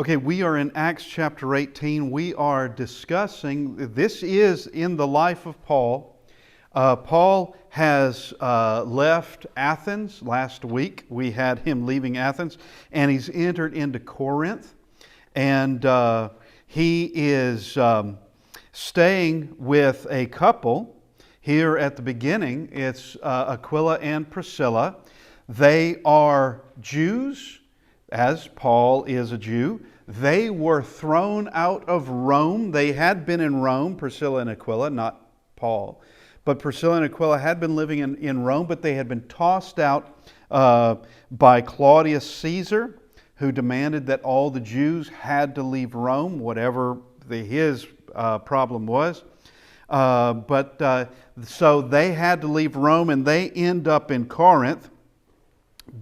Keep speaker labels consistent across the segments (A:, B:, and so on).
A: Okay, we are in Acts chapter 18. We are discussing, this is in the life of Paul. Paul has left Athens last week. We had him leaving Athens, and he's entered into Corinth. And he is staying with a couple. Here at the beginning, it's Aquila and Priscilla. They are Jews, as Paul is a Jew. They were thrown out of Rome. They had been in Rome, Priscilla and Aquila, not Paul. But Priscilla and Aquila had been living in Rome, but they had been tossed out by Claudius Caesar, who demanded that all the Jews had to leave Rome, whatever his problem was. So they had to leave Rome, and they end up in Corinth.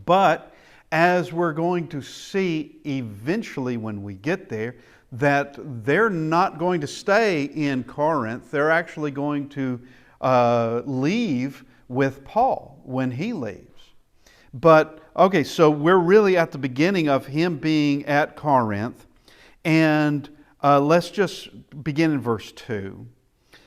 A: But as we're going to see eventually when we get there, that they're not going to stay in Corinth. They're actually going to leave with Paul when he leaves. But, okay, so we're really at the beginning of him being at Corinth. And let's just begin in verse 2.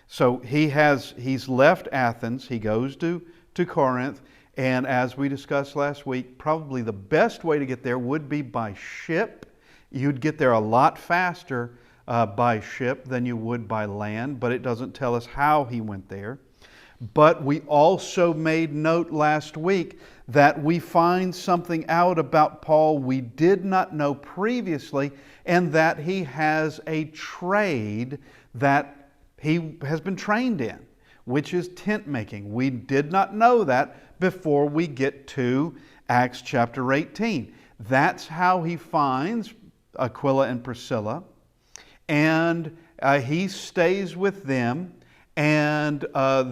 A: So he's left Athens. He goes to Corinth. And as we discussed last week, probably the best way to get there would be by ship. You'd get there a lot faster by ship than you would by land, but it doesn't tell us how he went there. But we also made note last week that we find something out about Paul we did not know previously, and that he has a trade that he has been trained in, which is tent making. We did not know that before we get to Acts chapter 18. That's how he finds Aquila and Priscilla, and he stays with them, and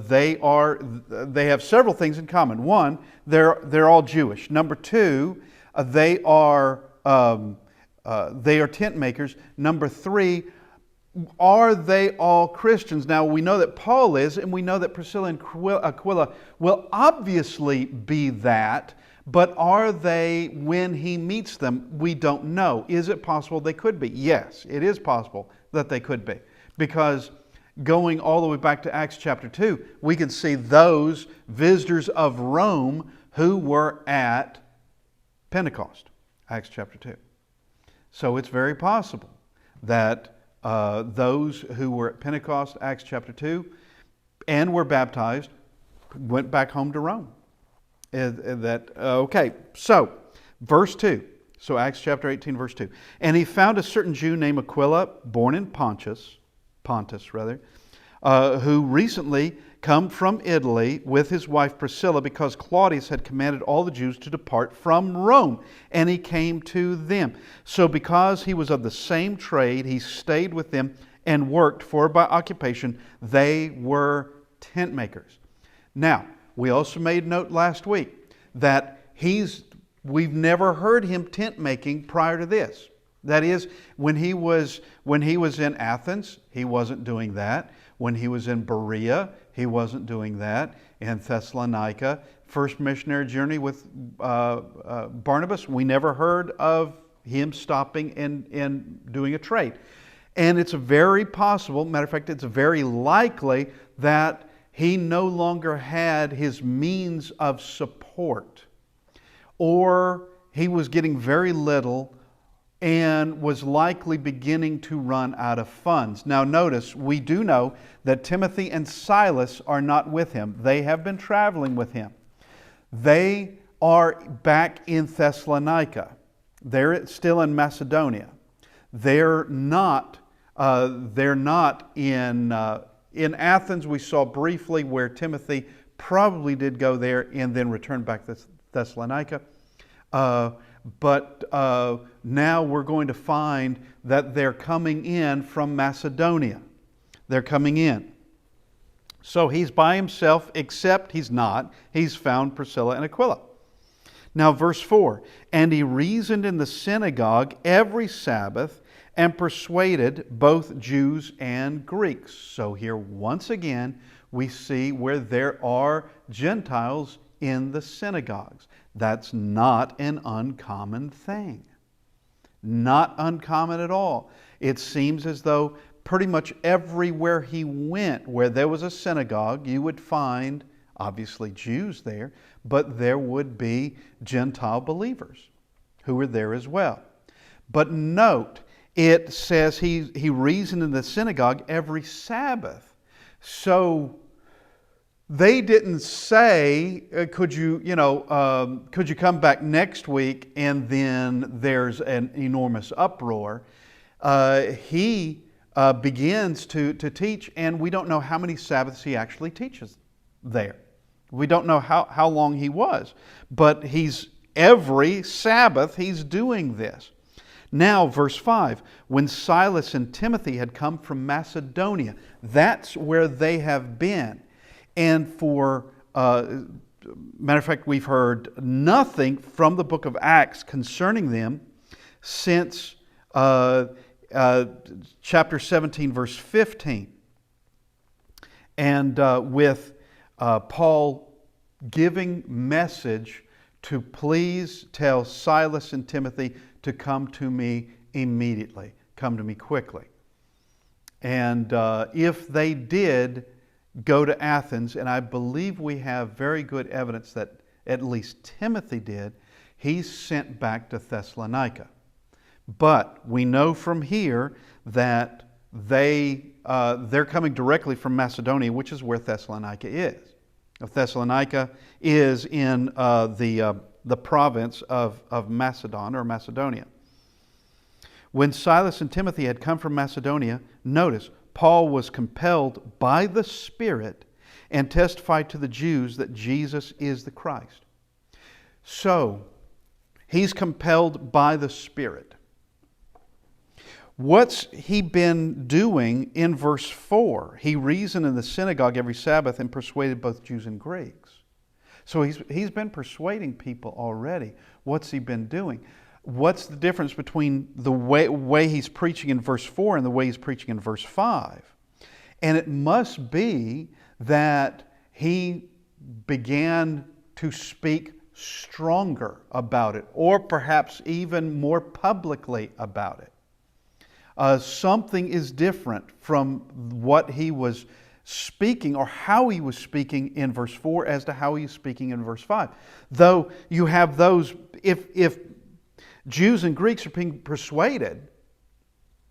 A: they have several things in common. One, they're all Jewish. Number two, they are tent makers. Number three, are they all Christians? Now, we know that Paul is, and we know that Priscilla and Aquila will obviously be that, but are they when he meets them? We don't know. Is it possible they could be? Yes, it is possible that they could be. Because going all the way back to Acts chapter 2, we can see those visitors of Rome who were at Pentecost, Acts chapter 2. So it's very possible that those who were at Pentecost, Acts chapter 2, and were baptized, went back home to Rome. Okay, so verse 2. So Acts chapter 18, verse 2. And he found a certain Jew named Aquila, born in Pontus, who recently come from Italy with his wife Priscilla, because Claudius had commanded all the Jews to depart from Rome, and he came to them. So because he was of the same trade, he stayed with them and worked, for by occupation they were tent makers. Now, we also made note last week that we've never heard him tent making prior to this. That is, when he was in Athens, he wasn't doing that. When he was in Berea, he wasn't doing that. In Thessalonica, first missionary journey with Barnabas, we never heard of him stopping and doing a trade. And it's very possible, matter of fact, it's very likely that he no longer had his means of support, or he was getting very little and was likely beginning to run out of funds. Now notice, we do know that Timothy and Silas are not with him. They have been traveling with him. They are back in Thessalonica. They're still in Macedonia. They're not in Athens. We saw briefly where Timothy probably did go there and then return back to Thessalonica. But now we're going to find that they're coming in from Macedonia. They're coming in. So he's by himself, except he's not. He's found Priscilla and Aquila. Now verse 4, and he reasoned in the synagogue every Sabbath and persuaded both Jews and Greeks. So here once again we see where there are Gentiles in the synagogues. That's not an uncommon thing. Not uncommon at all. It seems as though pretty much everywhere he went, where there was a synagogue, you would find obviously Jews there, but there would be Gentile believers who were there as well. But note, it says he reasoned in the synagogue every Sabbath. So they didn't say, could you come back next week, and then there's an enormous uproar. He begins to teach, and we don't know how many Sabbaths he actually teaches there. We don't know how long he was, but every Sabbath he's doing this. Now, verse 5, when Silas and Timothy had come from Macedonia, that's where they have been. And matter of fact, we've heard nothing from the book of Acts concerning them since chapter 17, verse 15. And with Paul giving message to please tell Silas and Timothy to come to me immediately, come to me quickly. And if they did go to Athens, and I believe we have very good evidence that at least Timothy did, he's sent back to Thessalonica. But we know from here that they're coming directly from Macedonia, which is where Thessalonica is. Thessalonica is in the province of Macedon or Macedonia. When Silas and Timothy had come from Macedonia, notice, Paul was compelled by the Spirit and testified to the Jews that Jesus is the Christ. So, he's compelled by the Spirit. What's he been doing in verse 4? He reasoned in the synagogue every Sabbath and persuaded both Jews and Greeks. So he's been persuading people already. What's he been doing? What's the difference between the way he's preaching in verse 4 and the way he's preaching in verse 5? And it must be that he began to speak stronger about it, or perhaps even more publicly about it. Something is different from what he was speaking or how he was speaking in verse 4 as to how he's speaking in verse 5. Though you have those, if Jews and Greeks are being persuaded,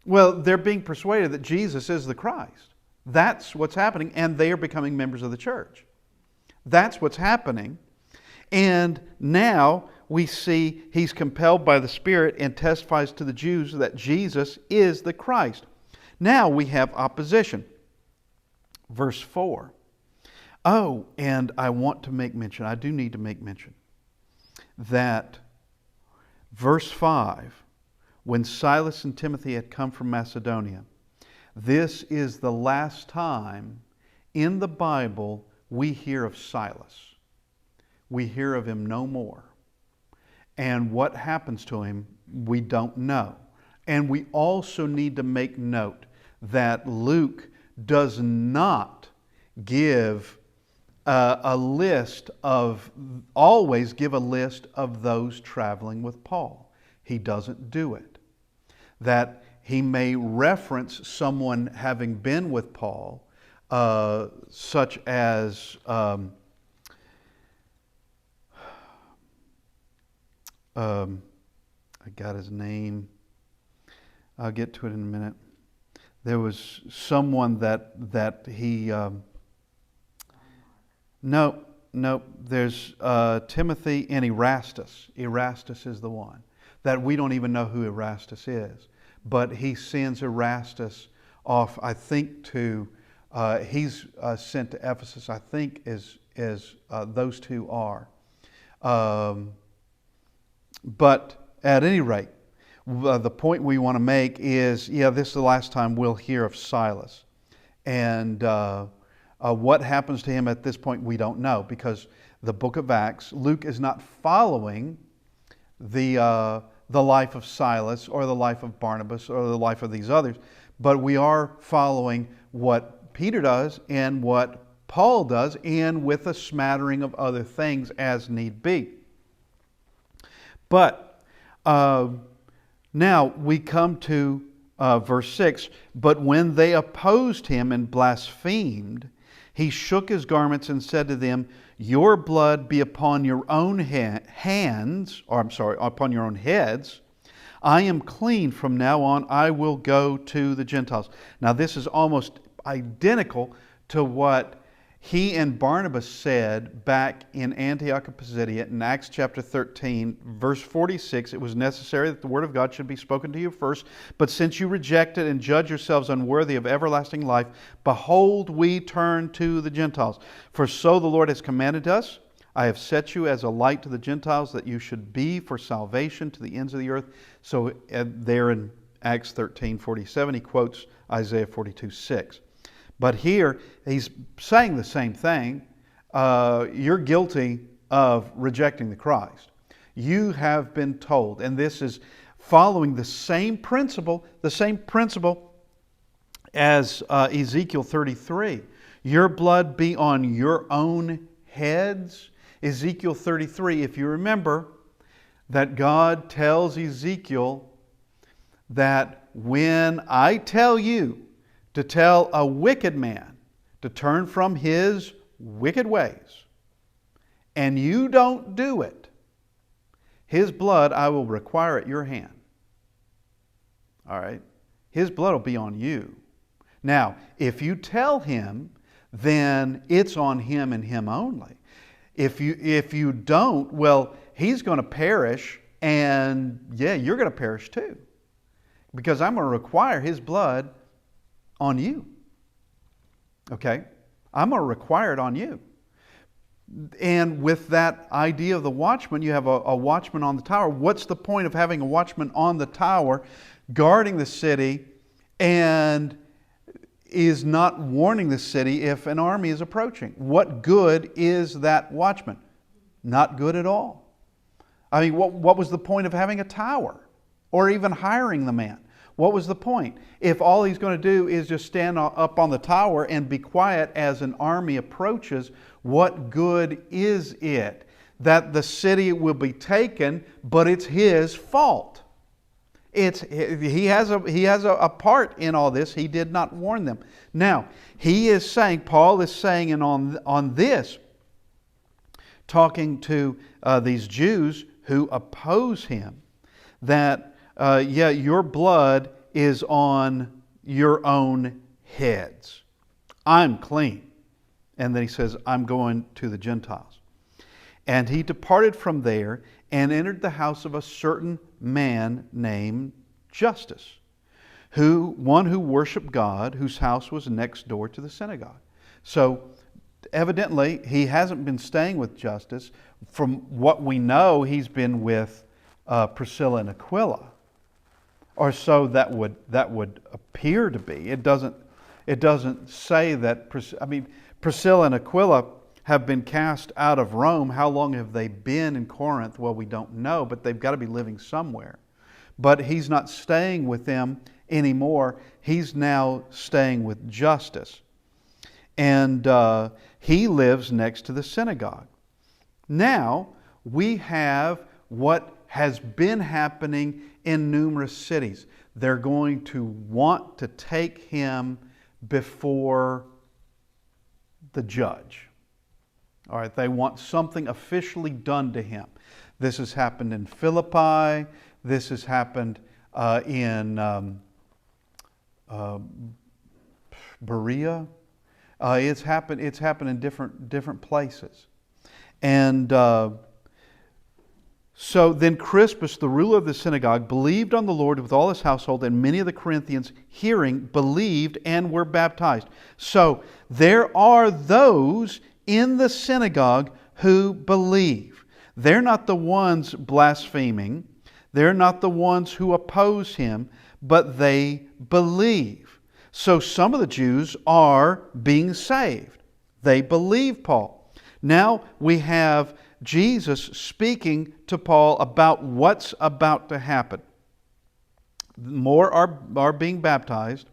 A: well, they're being persuaded that Jesus is the Christ. That's what's happening, and they are becoming members of the church. That's what's happening. And now we see he's compelled by the Spirit and testifies to the Jews that Jesus is the Christ. Now we have opposition. Verse 4. Oh, and I want to make mention, I do need to make mention, that verse 5, when Silas and Timothy had come from Macedonia, this is the last time in the Bible we hear of Silas. We hear of him no more. And what happens to him, we don't know. And we also need to make note that Luke does not give always give a list of those traveling with Paul. He doesn't do it. That he may reference someone having been with Paul, such as I got his name. I'll get to it in a minute. There was someone that he... No. There's Timothy and Erastus. Erastus is the one. That we don't even know who Erastus is. But he sends Erastus off, I think, to... he's sent to Ephesus, I think, as those two are. But at any rate, the point we want to make is, this is the last time we'll hear of Silas. And what happens to him at this point, we don't know, because the book of Acts, Luke is not following the life of Silas or the life of Barnabas or the life of these others, but we are following what Peter does and what Paul does, and with a smattering of other things as need be. But Now we come to verse 6. But when they opposed him and blasphemed, he shook his garments and said to them, your blood be upon your own upon your own heads. I am clean. From now on I will go to the Gentiles. Now this is almost identical to what he and Barnabas said back in Antioch of Pisidia in Acts chapter 13, verse 46. It was necessary that the word of God should be spoken to you first. But since you reject it and judge yourselves unworthy of everlasting life, behold, we turn to the Gentiles. For so the Lord has commanded us. I have set you as a light to the Gentiles, that you should be for salvation to the ends of the earth. So there in Acts 13:47, he quotes Isaiah 42:6. But here, he's saying the same thing. You're guilty of rejecting the Christ. You have been told, and this is following the same principle as Ezekiel 33. Your blood be on your own heads. Ezekiel 33, if you remember, that God tells Ezekiel that when I tell you to tell a wicked man to turn from his wicked ways, and you don't do it, his blood I will require at your hand. All right? His blood will be on you. Now, if you tell him, then it's on him and him only. If you don't, well, he's going to perish, and yeah, you're going to perish too. Because I'm going to require his blood on you. Okay? I'm going to require it on you. And with that idea of the watchman, you have a watchman on the tower. What's the point of having a watchman on the tower guarding the city and is not warning the city if an army is approaching? What good is that watchman? Not good at all. I mean, what was the point of having a tower or even hiring the man? What was the point? If all he's going to do is just stand up on the tower and be quiet as an army approaches, what good is it? That the city will be taken, but it's his fault. He has a part in all this. He did not warn them. Now, Paul is saying, and on this, talking to these Jews who oppose him, that your blood is on your own heads. I'm clean. And then he says, I'm going to the Gentiles. And he departed from there and entered the house of a certain man named Justus, one who worshiped God, whose house was next door to the synagogue. So evidently he hasn't been staying with Justus. From what we know, he's been with Priscilla and Aquila. Or so that would appear to be. It doesn't say that. Priscilla and Aquila have been cast out of Rome. How long have they been in Corinth? Well, we don't know, but they've got to be living somewhere. But he's not staying with them anymore. He's now staying with Justus. And he lives next to the synagogue. Now, we have what has been happening in numerous cities. They're going to want to take him before the judge. All right, they want something officially done to him. This has happened in Philippi. This has happened in Berea. It's happened in different places. And so then Crispus, the ruler of the synagogue, believed on the Lord with all his household, and many of the Corinthians, hearing, believed and were baptized. So there are those in the synagogue who believe. They're not the ones blaspheming. They're not the ones who oppose him, but they believe. So some of the Jews are being saved. They believe Paul. Now we have Jesus speaking to Paul about what's about to happen. More are being baptized,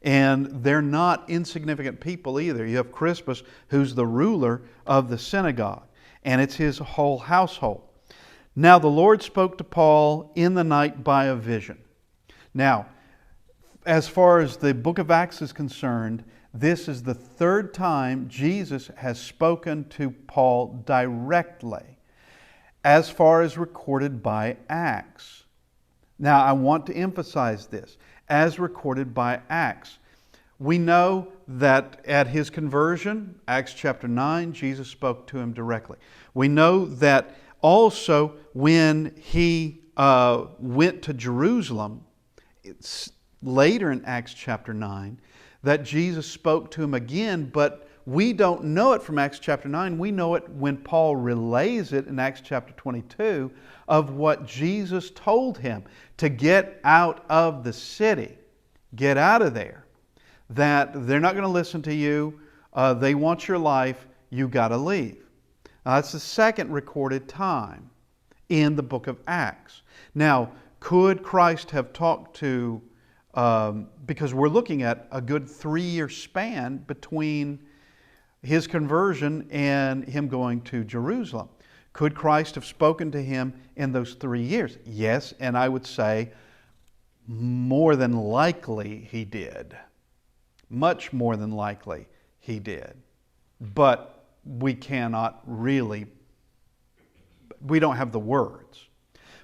A: and they're not insignificant people either. You have Crispus, who's the ruler of the synagogue, and it's his whole household. Now the Lord spoke to Paul in the night by a vision. Now, as far as the book of Acts is concerned, this is the third time Jesus has spoken to Paul directly, as far as recorded by Acts. Now, I want to emphasize this, as recorded by Acts. We know that at his conversion, Acts chapter 9, Jesus spoke to him directly. We know that also when he went to Jerusalem, it's later in Acts chapter 9, that Jesus spoke to him again, but we don't know it from Acts chapter 9. We know it when Paul relays it in Acts chapter 22 of what Jesus told him to get out of the city. Get out of there. That they're not going to listen to you. They want your life. You got to leave. Now, that's the second recorded time in the book of Acts. Now, could Christ have talked to, because we're looking at a good 3-year span between his conversion and him going to Jerusalem. Could Christ have spoken to him in those 3 years? Yes, and I would say more than likely he did. Much more than likely he did. But we cannot really, we don't have the words.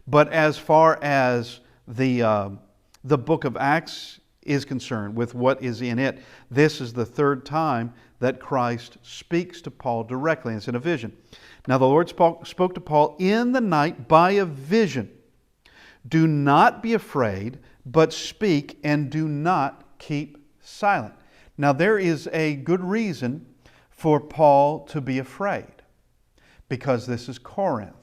A: But as far as the book of Acts is concerned, with what is in it, this is the third time that Christ speaks to Paul directly. It's in a vision. Now the Lord spoke to Paul in the night by a vision. Do not be afraid, but speak, and do not keep silent. Now there is a good reason for Paul to be afraid, because this is Corinth.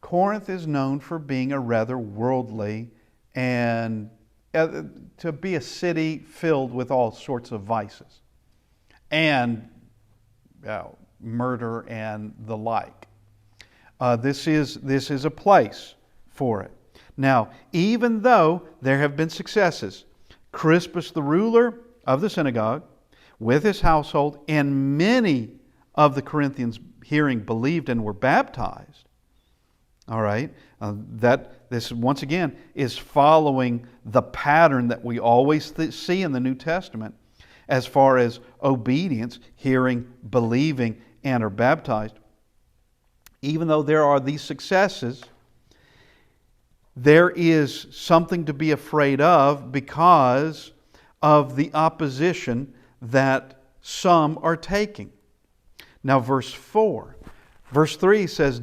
A: Corinth is known for being a rather worldly and to be a city filled with all sorts of vices and murder and the like. This is a place for it. Now, even though there have been successes, Crispus, the ruler of the synagogue, with his household, and many of the Corinthians hearing believed and were baptized. All right, that this once again is following the pattern that we always see in the New Testament as far as obedience, hearing, believing, and are baptized. Even though there are these successes, there is something to be afraid of because of the opposition that some are taking. Now verse 4. Verse 3 says,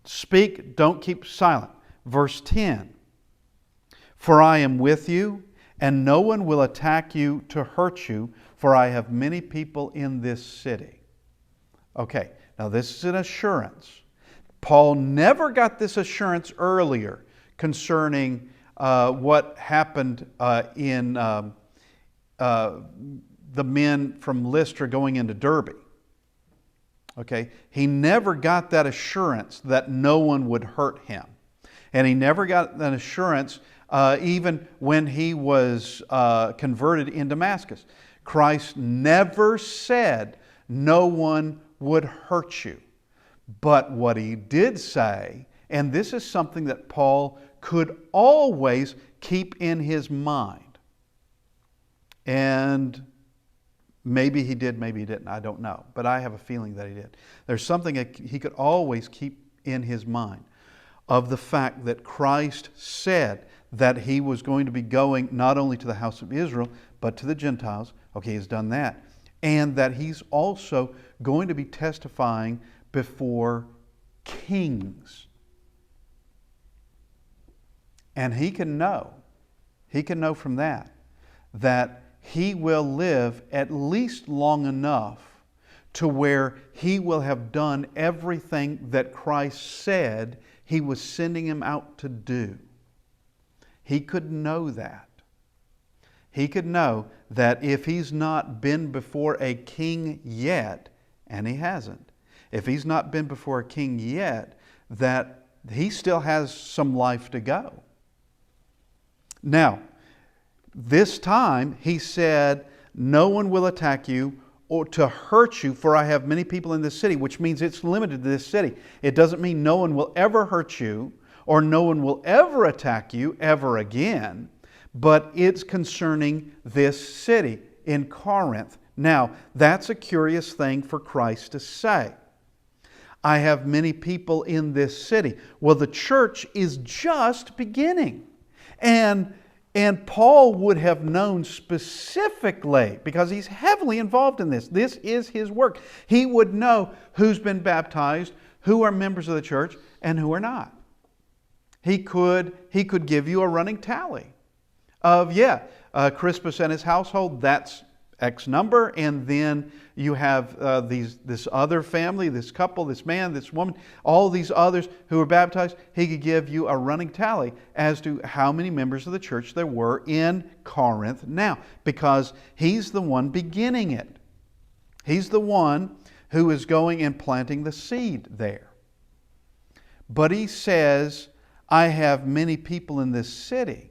A: speak, don't keep silent. Verse 10, for I am with you, and no one will attack you to hurt you, for I have many people in this city. Okay, now this is an assurance. Paul never got this assurance earlier concerning what happened in the men from Lystra going into Derbe. Okay, he never got that assurance that no one would hurt him. And he never got that assurance even when he was converted in Damascus. Christ never said no one would hurt you. But what he did say, and this is something that Paul could always keep in his mind. And maybe he did, maybe he didn't, I don't know. But I have a feeling that he did. There's something that he could always keep in his mind of the fact that Christ said that he was going to be going not only to the house of Israel, but to the Gentiles. Okay, he's done that. And that he's also going to be testifying before kings. And he can know from that he will live at least long enough to where he will have done everything that Christ said he was sending him out to do. He could know that. He could know that if he's not been before a king yet, and he hasn't, if he's not been before a king yet, that he still has some life to go. Now, this time he said, no one will attack you or to hurt you, for I have many people in this city, which means it's limited to this city. It doesn't mean no one will ever hurt you or no one will ever attack you ever again, but it's concerning this city in Corinth. Now, that's a curious thing for Christ to say. I have many people in this city. Well, the church is just beginning. And Paul would have known specifically, because he's heavily involved in this. This is his work. He would know who's been baptized, who are members of the church, and who are not. He could give you a running tally of, Crispus and his household, that's X number, and then you have this other family, this couple, this man, this woman, all these others who were baptized. He could give you a running tally as to how many members of the church there were in Corinth now, because he's the one beginning it. He's the one who is going and planting the seed there. But he says, I have many people in this city.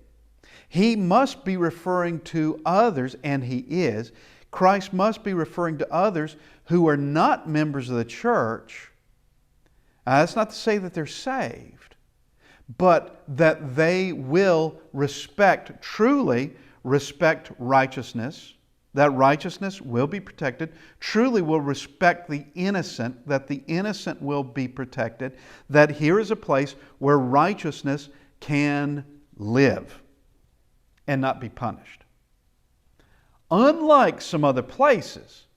A: He must be referring to others, and he is. Christ must be referring to others who are not members of the church. That's not to say that they're saved, but that they will truly respect righteousness, that righteousness will be protected, truly will respect the innocent, that the innocent will be protected, that here is a place where righteousness can live and not be punished. Unlike some other places,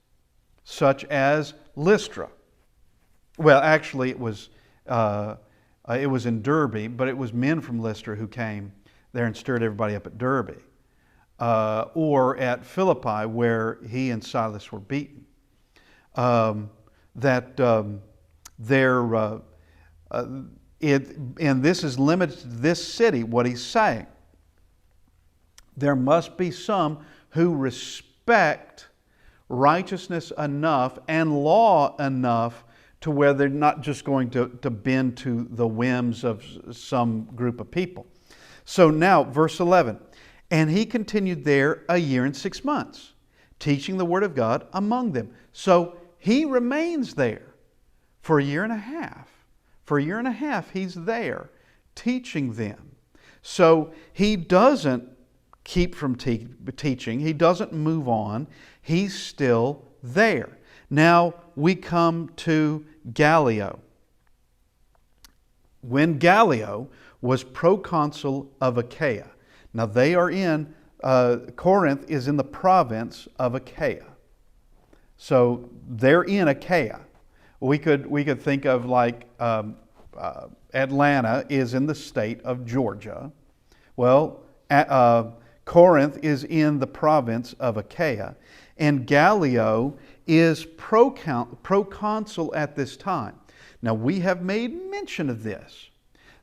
A: such as Lystra. Well, actually it was in Derbe, but it was men from Lystra who came there and stirred everybody up at Derbe. Or at Philippi, where he and Silas were beaten. And this is limited to this city, what he's saying. There must be some who respect righteousness enough and law enough to where they're not just going to bend to the whims of some group of people. So now, verse 11. And he continued there 1 year and 6 months, teaching the word of God among them. So he remains there for 1.5 years. For 1.5 years he's there teaching them. So he doesn't keep from teaching. He doesn't move on. He's still there. Now we come to Gallio. When Gallio was proconsul of Achaia. Now they are in, Corinth is in the province of Achaia. So they're in Achaia. We could think of like Atlanta is in the state of Georgia. Well, Corinth is in the province of Achaia. And Gallio is proconsul at this time. Now we have made mention of this,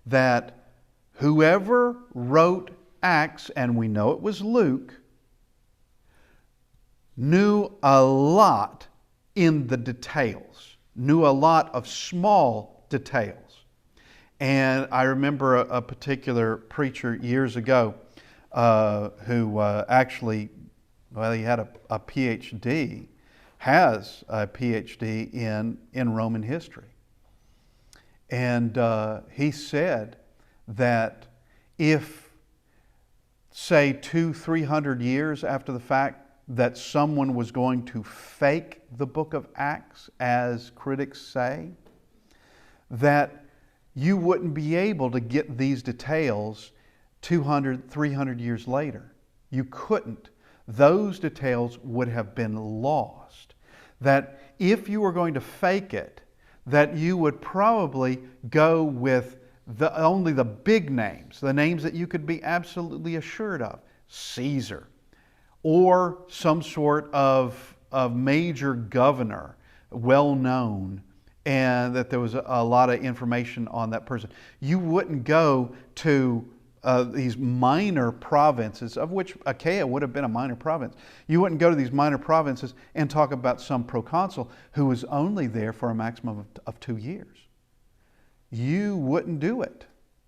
A: that whoever wrote Acts, and we know it was Luke, knew a lot in the details, knew a lot of small details. And I remember a particular preacher years ago who actually, well, he had a PhD, has a PhD in Roman history. And he said that if, say, 200-300 years after the fact, that someone was going to fake the book of Acts, as critics say, that you wouldn't be able to get these details 200-300 years later. You couldn't. Those details would have been lost. That if you were going to fake it, that you would probably go with only the big names, the names that you could be absolutely assured of. Caesar, or some sort of major governor, well known, and that there was a lot of information on that person. You wouldn't go to these minor provinces, of which Achaia would have been a minor province. You wouldn't go to these minor provinces and talk about some proconsul who was only there for a maximum of 2 years. You wouldn't do it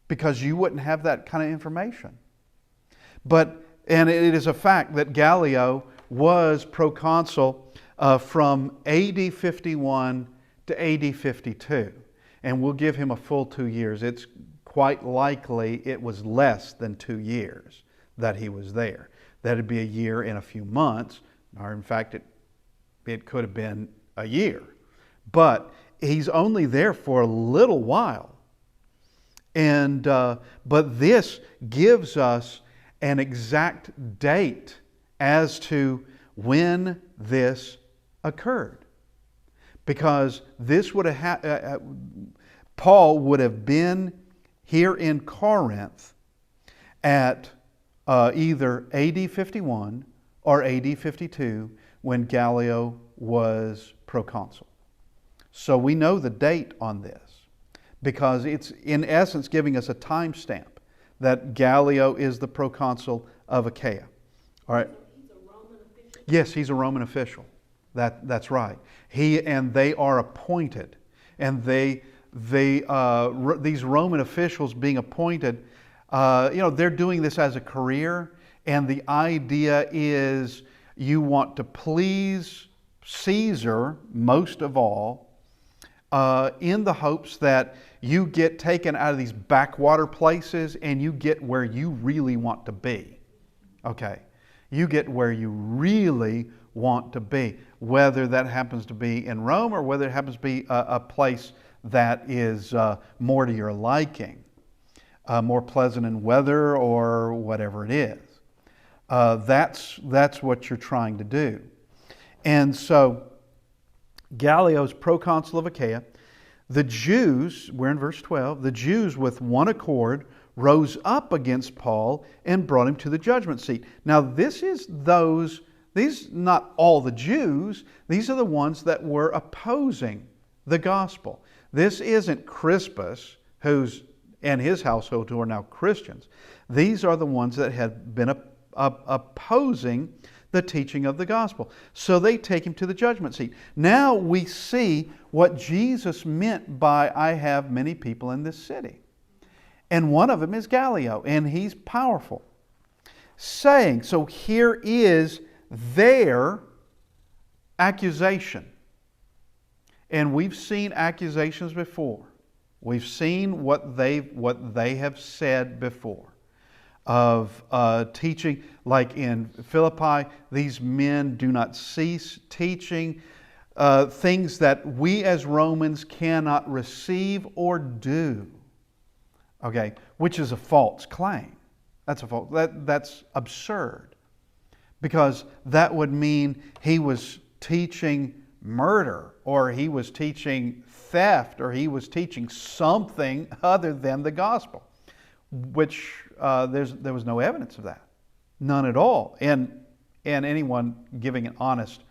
A: because you wouldn't have that kind of information. And it is a fact that Gallio was proconsul from AD 51 to AD 52. And we'll give him a full 2 years. It's quite likely it was less than 2 years that he was there. That'd be a year and a few months, or in fact, it could have been a year. But he's only there for a little while. And but this gives us an exact date as to when this occurred, because this would have Paul would have been here in Corinth at either AD 51 or AD 52 when Gallio was proconsul. So we know the date on this, because it's in essence giving us a timestamp that Gallio is the proconsul of Achaia. All right.
B: He's a Roman official?
A: Yes, he's a Roman official. That's right. He and they are appointed, and these Roman officials being appointed, they're doing this as a career, and the idea is you want to please Caesar most of all, in the hopes that you get taken out of these backwater places and you get where you really want to be. Okay. You get where you really want to be, whether that happens to be in Rome or whether it happens to be a place that is more to your liking, more pleasant in weather or whatever it is. That's what you're trying to do. And so Gallio's proconsul of Achaia. The Jews, we're in verse 12, the Jews with one accord rose up against Paul and brought him to the judgment seat. Now these not all the Jews, these are the ones that were opposing the gospel. This isn't Crispus and his household who are now Christians. These are the ones that had been opposing the teaching of the gospel. So they take him to the judgment seat. Now we see what Jesus meant by I have many people in this city. And one of them is Gallio, and he's powerful. Saying, so here is their accusation. And we've seen accusations before. We've seen what they have said before. Of teaching, like in Philippi, these men do not cease teaching things that we as Romans cannot receive or do. Okay, which is a false claim. That's absurd, because that would mean he was teaching murder, or he was teaching theft, or he was teaching something other than the gospel, which there was no evidence of that, none at all. And anyone giving an honest,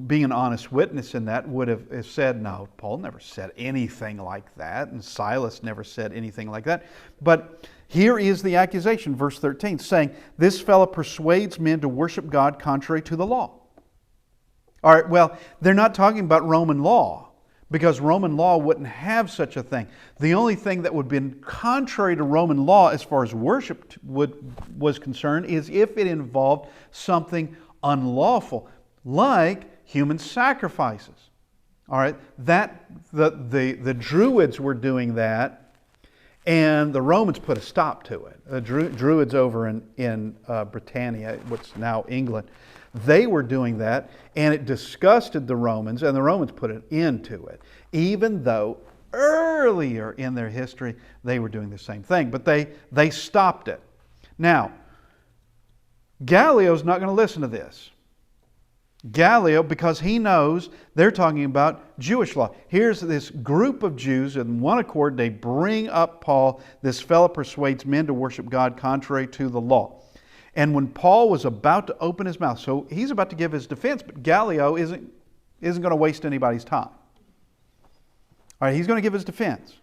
A: being an honest witness in that would have said, no, Paul never said anything like that, and Silas never said anything like that. But here is the accusation, verse 13, saying, this fellow persuades men to worship God contrary to the law. All right, well, they're not talking about Roman law, because Roman law wouldn't have such a thing. The only thing that would have been contrary to Roman law as far as worship was concerned is if it involved something unlawful, like human sacrifices. All right, the Druids were doing that, and the Romans put a stop to it. The Druids over in Britannia, what's now England, they were doing that, and it disgusted the Romans, and the Romans put an end to it, even though earlier in their history they were doing the same thing. But they stopped it. Now, Gallio's not going to listen to this. Gallio, because he knows they're talking about Jewish law. Here's this group of Jews in one accord. They bring up Paul. This fellow persuades men to worship God contrary to the law. And when Paul was about to open his mouth, so he's about to give his defense, but Gallio isn't going to waste anybody's time. All right, he's going to give his defense.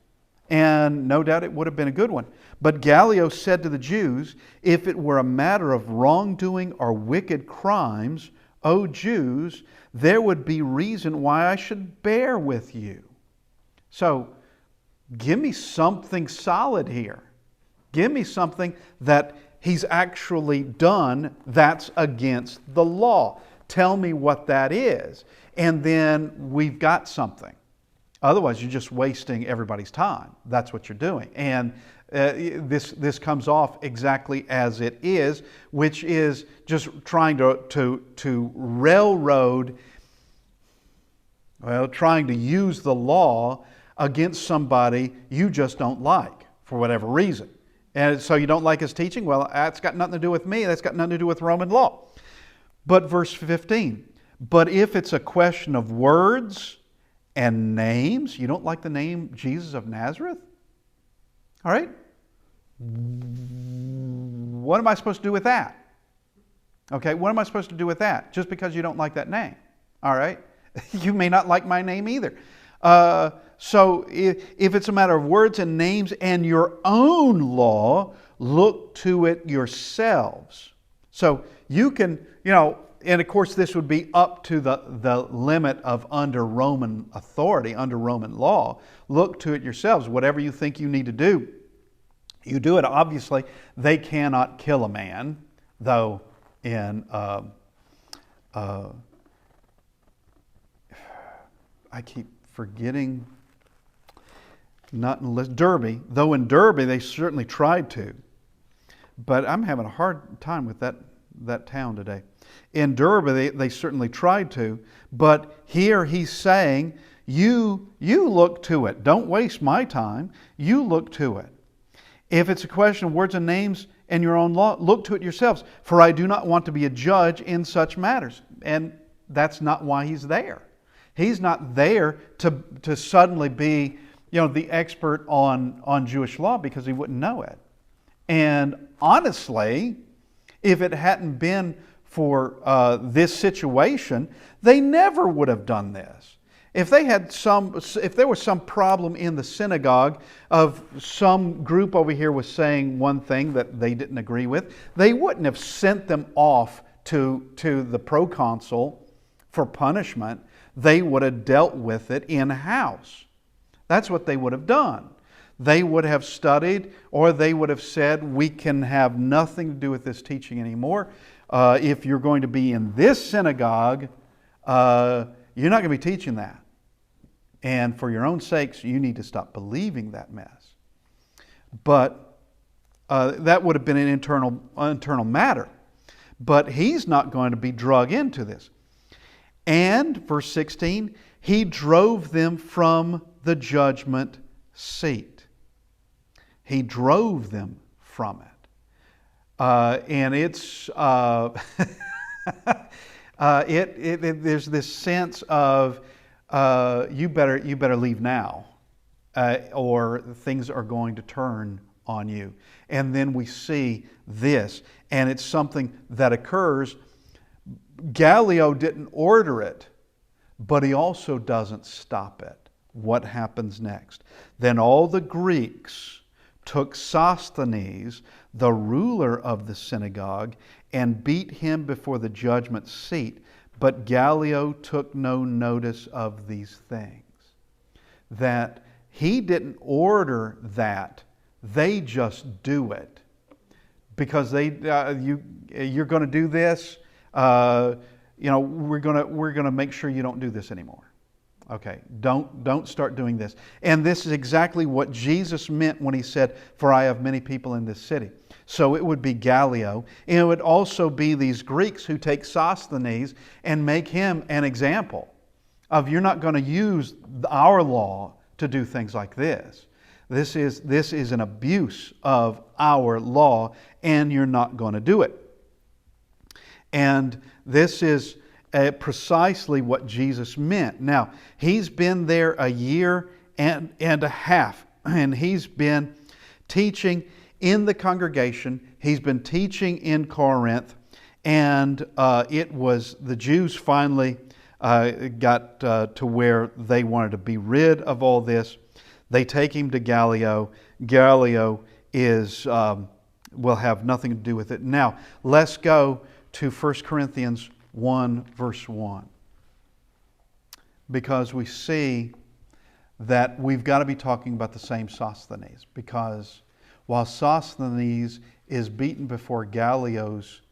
A: And no doubt it would have been a good one. But Gallio said to the Jews, if it were a matter of wrongdoing or wicked crimes, O Jews, there would be reason why I should bear with you. So, give me something solid here. Give me something that he's actually done that's against the law. Tell me what that is. And then we've got something. Otherwise, you're just wasting everybody's time. That's what you're doing. And this comes off exactly as it is, which is just trying to railroad, trying to use the law against somebody you just don't like for whatever reason. And so you don't like his teaching? Well, that's got nothing to do with me. That's got nothing to do with Roman law. But verse 15, but if it's a question of words and names, you don't like the name Jesus of Nazareth? All right? What am I supposed to do with that? Okay, what am I supposed to do with that? Just because you don't like that name. All right? You may not like my name either. So if it's a matter of words and names and your own law, look to it yourselves. So you can, and of course this would be up to the limit of under Roman authority, under Roman law. Look to it yourselves. Whatever you think you need to do, you do it. Obviously, they cannot kill a man, though in I keep forgetting, not unless Derby, though in Derby they certainly tried to. But I'm having a hard time with that town today. In Derby they certainly tried to, but here he's saying, you look to it. Don't waste my time. You look to it. If it's a question of words and names and your own law, look to it yourselves. For I do not want to be a judge in such matters. And that's not why he's there. He's not there to suddenly be, the expert on Jewish law, because he wouldn't know it. And honestly, if it hadn't been for this situation, they never would have done this. If there was some problem in the synagogue of some group over here was saying one thing that they didn't agree with, they wouldn't have sent them off to the proconsul for punishment. They would have dealt with it in-house. That's what they would have done. They would have studied, or they would have said, we can have nothing to do with this teaching anymore. If you're going to be in this synagogue, you're not going to be teaching that. And for your own sakes, you need to stop believing that mess. But that would have been an internal matter. But he's not going to be drug into this. And, verse 16, he drove them from the judgment seat. He drove them from it. And it's there's this sense of you better leave now, or things are going to turn on you. And then we see this, and it's something that occurs. Gallio didn't order it, but he also doesn't stop it. What happens next? Then all the Greeks took Sosthenes, the ruler of the synagogue, and beat him before the judgment seat. But Gallio took no notice of these things. That he didn't order that. They just do it. Because you're going to do this. We're gonna make sure you don't do this anymore. Okay, don't start doing this. And this is exactly what Jesus meant when he said, "For I have many people in this city." So it would be Gallio, and it would also be these Greeks who take Sosthenes and make him an example of, you're not going to use our law to do things like this. This is an abuse of our law, and you're not going to do it. And this is precisely what Jesus meant. Now, he's been there a year and a half, and he's been teaching in the congregation. He's been teaching in Corinth, and it was the Jews finally got to where they wanted to be rid of all this. They take him to Gallio. Gallio will have nothing to do with it. Now, let's go to 1 Corinthians 1, verse 1. Because we see that we've got to be talking about the same Sosthenes. Because while Sosthenes is beaten before Gallio's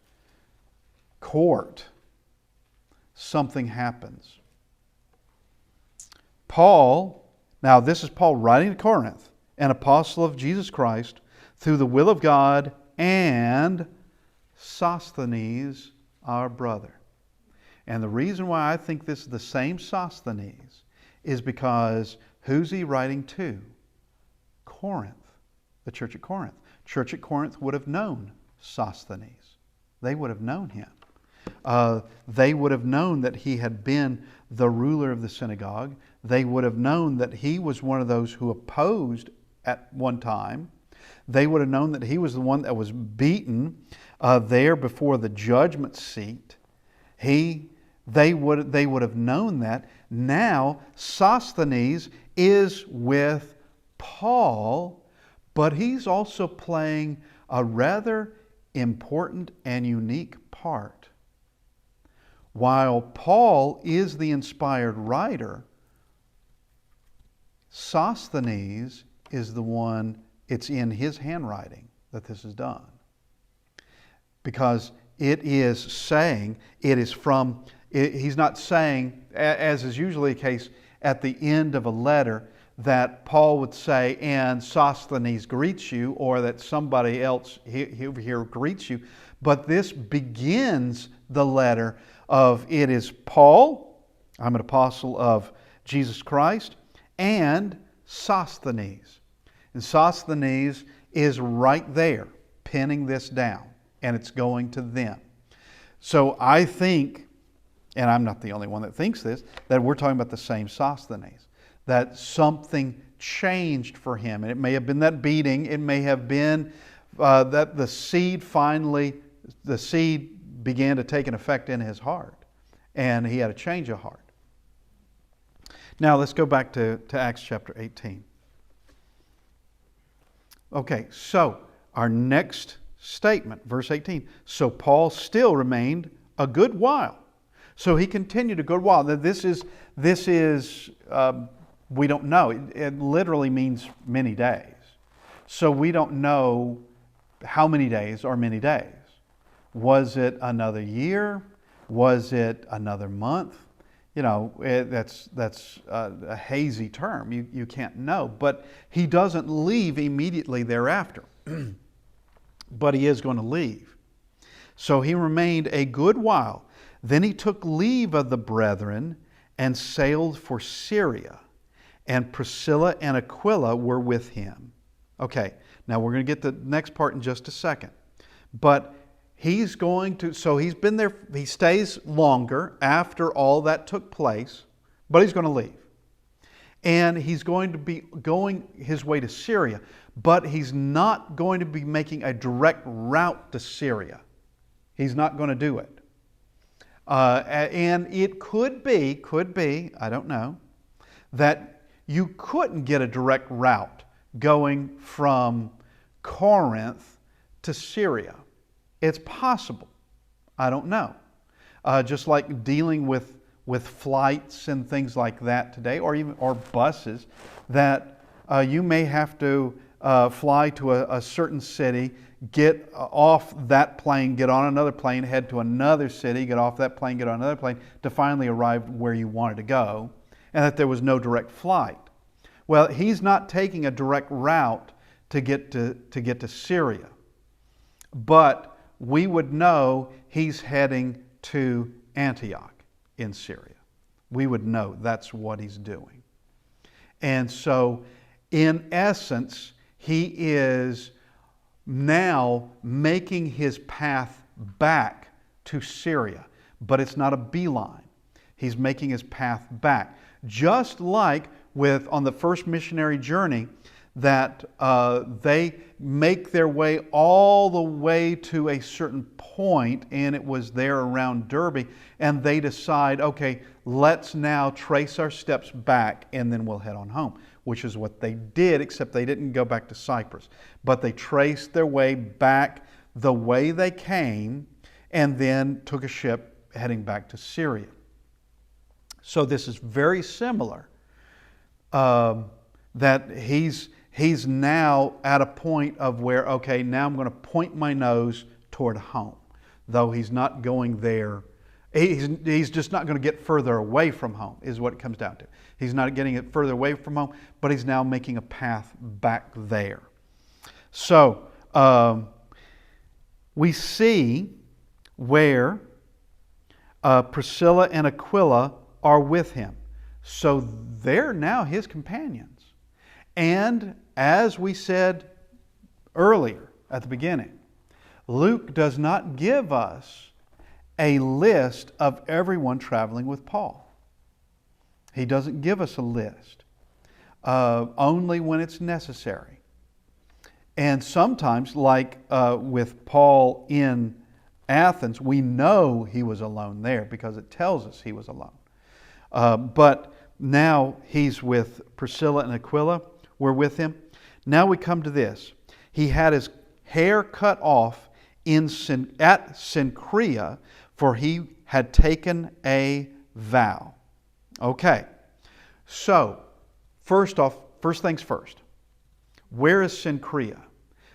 A: court, something happens. Paul Now, this is Paul writing to Corinth, an apostle of Jesus Christ, through the will of God, and Sosthenes, our brother. And the reason why I think this is the same Sosthenes is because who's he writing to? Corinth, the church at Corinth. Church at Corinth would have known Sosthenes. They would have known him. They would have known that he had been the ruler of the synagogue. They would have known that he was one of those who opposed at one time. They would have known that he was the one that was beaten there before the judgment seat. They would have known that. Now Sosthenes is with Paul, but he's also playing a rather important and unique part. While Paul is the inspired writer, Sosthenes is the one, it's in his handwriting that this is done. Because it is saying, he's not saying, as is usually the case at the end of a letter, that Paul would say, and Sosthenes greets you, or that somebody else here greets you. But this begins the letter of, it is Paul, I'm an apostle of Jesus Christ, and Sosthenes. And Sosthenes is right there, pinning this down, and it's going to them. So I think, and I'm not the only one that thinks this, that we're talking about the same Sosthenes. That something changed for him. And it may have been that beating. It may have been that the seed began to take an effect in his heart. And he had a change of heart. Now let's go back to Acts chapter 18. Okay, so our next statement, verse 18. So Paul still remained a good while. So he continued a good while. Now this is we don't know. It literally means many days. So we don't know how many days are many days. Was it another year? Was it another month? You know, that's a hazy term. You can't know. But he doesn't leave immediately thereafter. But he is going to leave. So he remained a good while. Then he took leave of the brethren and sailed for Syria. And Priscilla and Aquila were with him. Okay, now we're going to get the next part in just a second. But he's going to, so he's been there, he stays longer after all that took place, but he's going to leave. And he's going to be going his way to Syria, but he's not going to be making a direct route to Syria. He's not going to do it. And it could be, I don't know, that you couldn't get a direct route going from Corinth to Syria. It's possible. I don't know. Just like dealing with flights and things like that today, or buses, that you may have to fly to a certain city, get off that plane, get on another plane, head to another city, get off that plane, get on another plane, to finally arrive where you wanted to go, and that there was no direct flight. Well, he's not taking a direct route to get to Syria, but we would know he's heading to Antioch in Syria. We would know that's what he's doing. And so, in essence, he is now making his path back to Syria, but it's not a beeline. He's making his path back. Just like on the first missionary journey, that they make their way all the way to a certain point, and it was there around Derbe, and they decide, okay, let's now trace our steps back, and then we'll head on home, which is what they did, except they didn't go back to Cyprus. But they traced their way back the way they came, and then took a ship heading back to Syria. So this is very similar, that he's now at a point of where, okay, now I'm going to point my nose toward home. Though he's not going there He's just not going to get further away from home, is what it comes down to. He's not getting it further away from home, but he's now making a path back there. So, we see where Priscilla and Aquila are with him. So they're now his companions. And as we said earlier at the beginning, Luke does not give us a list of everyone traveling with Paul. He doesn't give us a list, only when it's necessary. And sometimes, like with Paul in Athens, we know he was alone there because it tells us he was alone. But now he's with Priscilla and Aquila. We're with him. Now we come to this. He had his hair cut off at Cenchrea, for he had taken a vow. Okay, so first things first. Where is Cenchrea?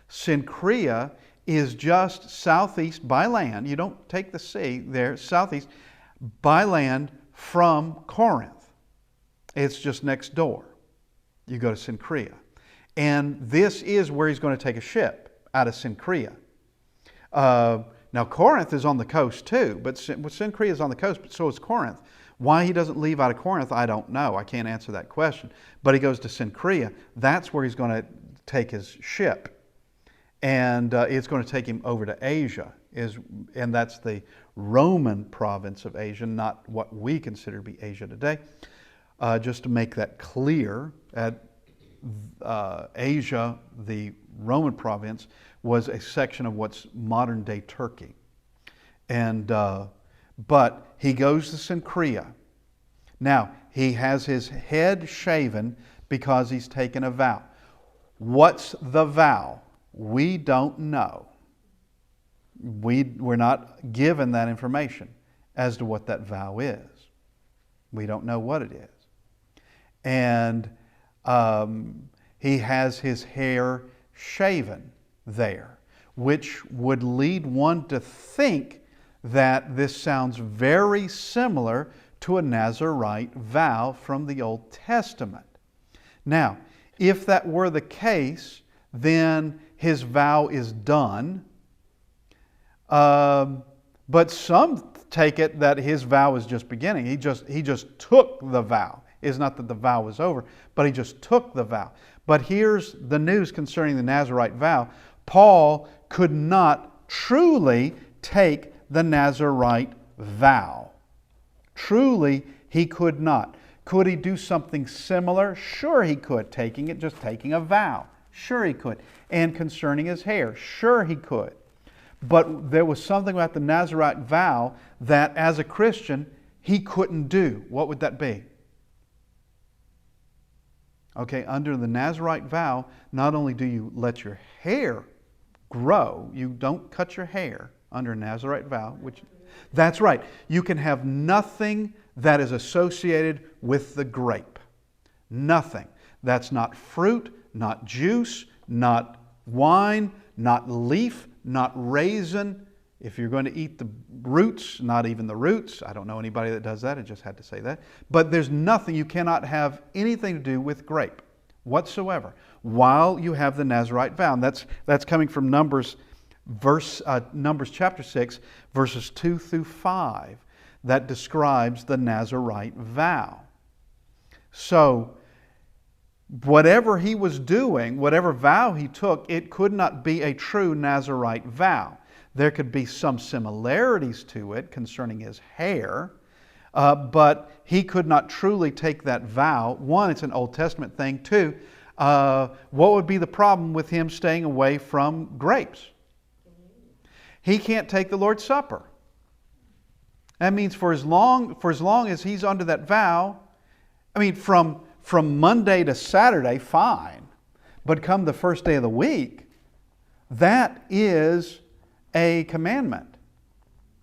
A: Cenchrea is just southeast by land. You don't take the sea there, southeast by land from Corinth. It's just next door. You go to Cenchrea. And this is where he's going to take a ship out of Cenchrea. Now Corinth is on the coast too, but Cenchrea is on the coast, but so is Corinth. Why he doesn't leave out of Corinth, I don't know. I can't answer that question. But he goes to Cenchrea. That's where he's going to take his ship. And it's going to take him over to Asia. And that's the Roman province of Asia, not what we consider to be Asia today. Just to make that clear, Asia, the Roman province, was a section of what's modern-day Turkey. And but he goes to Cenchrea. Now, he has his head shaven because he's taken a vow. What's the vow? We don't know. We're not given that information as to what that vow is. We don't know what it is. And he has his hair shaven there, which would lead one to think that this sounds very similar to a Nazirite vow from the Old Testament. Now, if that were the case, then his vow is done. But some take it that his vow is just beginning. He just took the vow. It's not that the vow was over, but he just took the vow. But here's the news concerning the Nazirite vow. Paul could not truly take the Nazirite vow. Truly, he could not. Could he do something similar? Sure he could, just taking a vow. Sure he could. And concerning his hair, sure he could. But there was something about the Nazirite vow that as a Christian, he couldn't do. What would that be? Okay, under the Nazirite vow, not only do you let your hair grow, you don't cut your hair under a Nazirite vow, that's right. You can have nothing that is associated with the grape. Nothing. That's not fruit, not juice, not wine, not leaf, not raisin. If you're going to eat the roots, not even the roots. I don't know anybody that does that. I just had to say that. But there's nothing, you cannot have anything to do with grape whatsoever while you have the Nazirite vow. And that's coming from Numbers chapter 6, verses 2 through 5, that describes the Nazirite vow. So, whatever he was doing, whatever vow he took, it could not be a true Nazirite vow. There could be some similarities to it concerning his hair, but he could not truly take that vow. One, it's an Old Testament thing. Two, what would be the problem with him staying away from grapes? He can't take the Lord's Supper. That means for as long as he's under that vow, from Monday to Saturday, fine. But come the first day of the week, that is a commandment.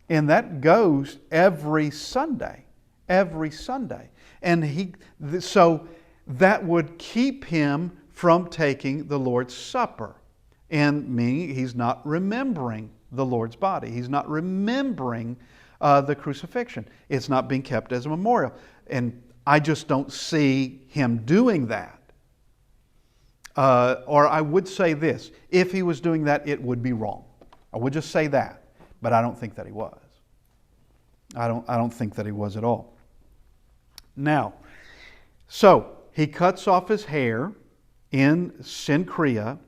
A: And that goes every Sunday. Every Sunday. And so that would keep him from taking the Lord's Supper. And meaning he's not remembering the Lord's body. He's not remembering the crucifixion. It's not being kept as a memorial. And I just don't see him doing that. Or I would say this, if he was doing that, it would be wrong. I would just say that, but I don't think that he was. I don't think that he was at all. Now, so he cuts off his hair in Cenchrea.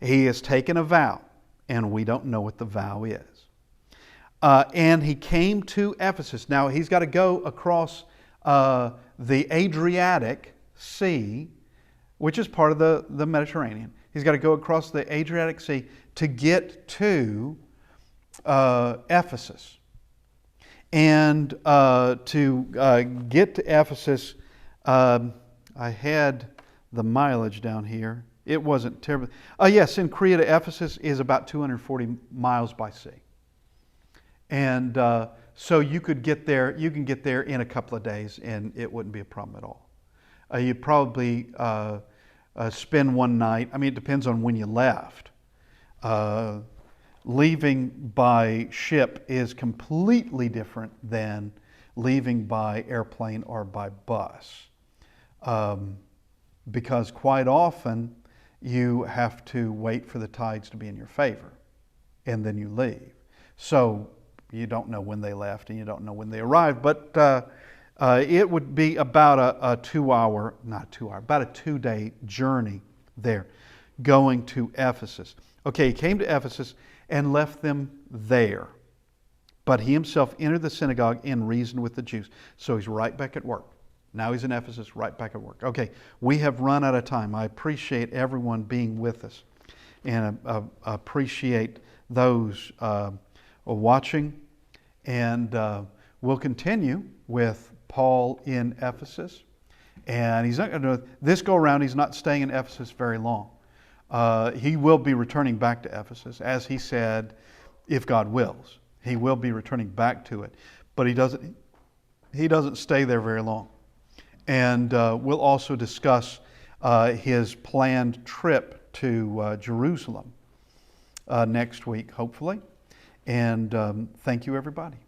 A: He has taken a vow, and we don't know what the vow is. And he came to Ephesus. Now, he's got to go across the Adriatic Sea, which is part of the Mediterranean. He's got to go across the Adriatic Sea to get to Ephesus. And to get to Ephesus, I had the mileage down here. It wasn't terrible. Yes, Cenchrea to Ephesus is about 240 miles by sea. And so you could get there. You can get there in a couple of days, and it wouldn't be a problem at all. You'd probably spend one night. I mean, it depends on when you left. Leaving by ship is completely different than leaving by airplane or by bus. Because quite often you have to wait for the tides to be in your favor, and then you leave. So you don't know when they left and you don't know when they arrived, but it would be about a 2-day journey there, going to Ephesus. Okay, he came to Ephesus and left them there. But he himself entered the synagogue and reasoned with the Jews. So he's right back at work. Now he's in Ephesus, right back at work. Okay, we have run out of time. I appreciate everyone being with us, and appreciate those watching. And we'll continue with Paul in Ephesus. And he's not going to, this go around, he's not staying in Ephesus very long. He will be returning back to Ephesus, as he said, if God wills. He will be returning back to it. But he doesn't stay there very long. And we'll also discuss his planned trip to Jerusalem next week, hopefully. And thank you, everybody.